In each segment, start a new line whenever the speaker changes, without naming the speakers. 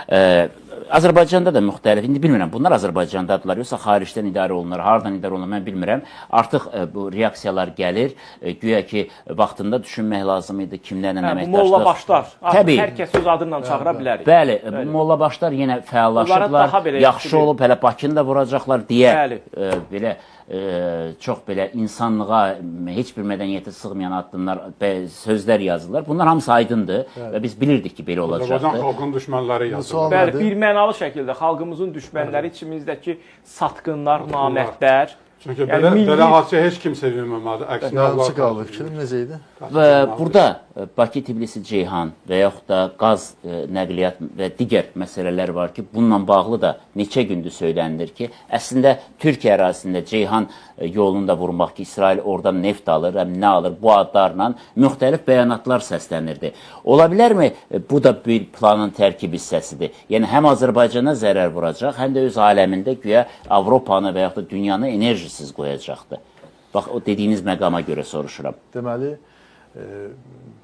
Azərbaycanda da müxtəlif, indi bilmirəm, bunlar Azərbaycandadırlar, yoxsa xaricdən idarə olunur, hardan idarə olunur, mən bilmirəm. Artıq bu reaksiyalar gəlir, güya ki, vaxtında düşünmək lazım idi, kimlərlə əməkdaşlıq.
Bu molla başlar,
Təbii.
hər kəs öz adından çağıra bilərik.
Bəli, bu molla başlar yenə fəallaşıblar, yaxşı olub, hələ Bakını da vuracaqlar deyə, belə çox belə insanlığa, heç bir mədəniyyətə sığmayan addımlar, sözlər yazırlar. Bunlar hamısı aydındır və biz bilirdik ki, belə olacaqdır.
Azərbaycan xalqının düşmənləri yazırlar.
Bəli, bir mənalı şəkildə xalqımızın düşmənləri, içimizdəki satqınlar, namərdlər.
Çünki belə hadisə heç kim sevinməməlidir. Əksinə
Yarımçı qaldı fikrim necə idi?
Və burada Bakı, Tbilisi, Ceyhan və yaxud da qaz nəqliyyat və digər məsələlər var ki, bununla bağlı da neçə gündür söylənilir ki, əslində Türkiyə ərazisində Ceyhan yolunu da vurmaq ki, İsrail oradan neft alır, nə alır, bu adlarla müxtəlif bəyanatlar səslənirdi. Ola bilərmi bu da bir planın tərkib hissəsidir? Yəni, həm Azərbaycana zərər vuracaq, həm də öz aləmində güya Avropanı və yaxud da dünyanı enerjisiz qoyacaqdır. Bax, o dediyiniz məqama görə soruşuram.
Deməli,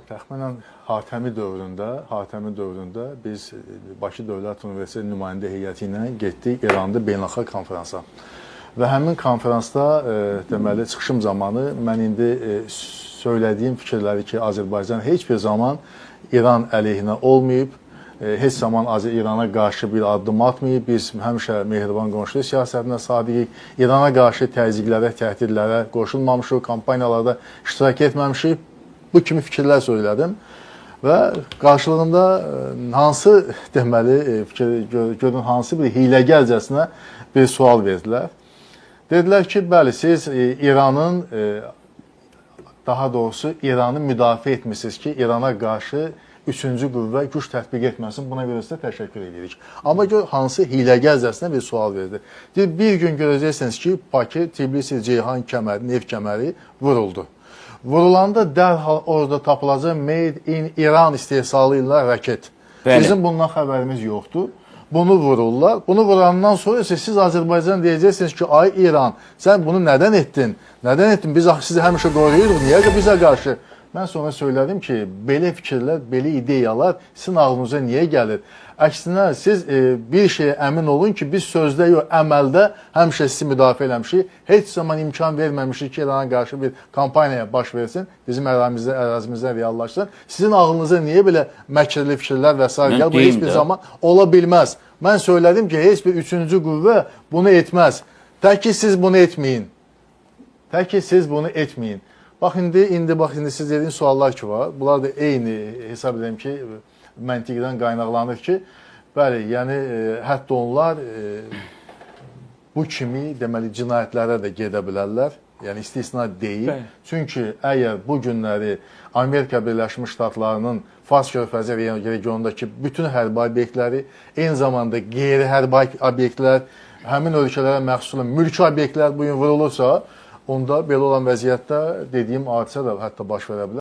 təxminən Hatəmi dövründə biz Bakı Dövlət Universiteti nümayəndə heyəti ilə getdik İranda beynəlxalq konferansa. Və həmin konferansda deməli çıxışım zamanı mən indi söylədiyim fikirləri ki, Azərbaycan heç bir zaman İran əleyhinə olmayıb, heç zaman İrana qarşı bir addım atmayıb. Biz həmişə mehriban qonşuluq siyasətinə sadiqik. İrana qarşı təzyiqlərə, təhdidlərə qoşulmamışıq, kampaniyalarda iştirak etməmişik. Bu kimi fikirlər söylədim. Və qarşılığında hansı deməli, görün hansı bir hiyləgərcəsinə bir sual verdilər. Dedilər ki, bəli, siz İranın, daha doğrusu İranı müdafiə etmişsiniz ki, İrana qarşı üçüncü qüvvə güc tətbiq etməsin, buna görə sizə təşəkkür edirik. Amma gör, hansı hiyləgərcəsinə bir sual verdi. Bir gün görəcəksiniz ki, Bakı, Tbilisi, Ceyhan kəməri, neft kəməri vuruldu. Vurulanda dərhal orada tapılacaq Made in İran istehsalı ilə raket. Bizim bundan xəbərimiz yoxdur. Bunu vururlar. Bunu vurandan sonra siz Azərbaycan deyəcəksiniz ki, ay İran, sən bunu nədən etdin? Nədən etdin? Biz sizi həmişə qoruyuruq. Niyə ki, bizə qarşı? Mən sonra söylədim ki, belə fikirlər, belə ideyalar sizin ağlınıza niyə gəlir? Əksinə, siz bir şeyə əmin olun ki, biz sözdə yox, əməldə həmişə sizi müdafiə eləmişik. Heç zaman imkan verməmişik ki, İrana qarşı bir kampaniyaya baş versin, bizim ərazimizdə reallaşsın. Sizin ağlınıza niyə belə məkirli fikirlər və s. gəlir? Bu heç bir zaman ola bilməz. Mən söylədim ki, heç bir üçüncü qüvvə bunu etməz. Tək ki, siz bunu etməyin. Tək ki, siz bunu etməyin. Bax, indi siz dediyiniz suallar ki var. Bunlar da eyni hesab edirəm ki, məntiqdən qaynaqlanır ki, bəli, yəni hətta onlar bu kimi deməli cinayətlərə də gedə bilərlər. Yəni istisna deyil. Çünki əgər bu günləri Amerika Birləşmiş Ştatlarının Fars körfəzi regionundakı bütün hərbi obyektləri, eyni zamanda qeyri-hərbi obyektlər, həmin ölkələrə məxsus mülki obyektlər bu gün vurulursa, onda belə olan vəziyyətdə dediyim hadisə də hətta baş verə bilər.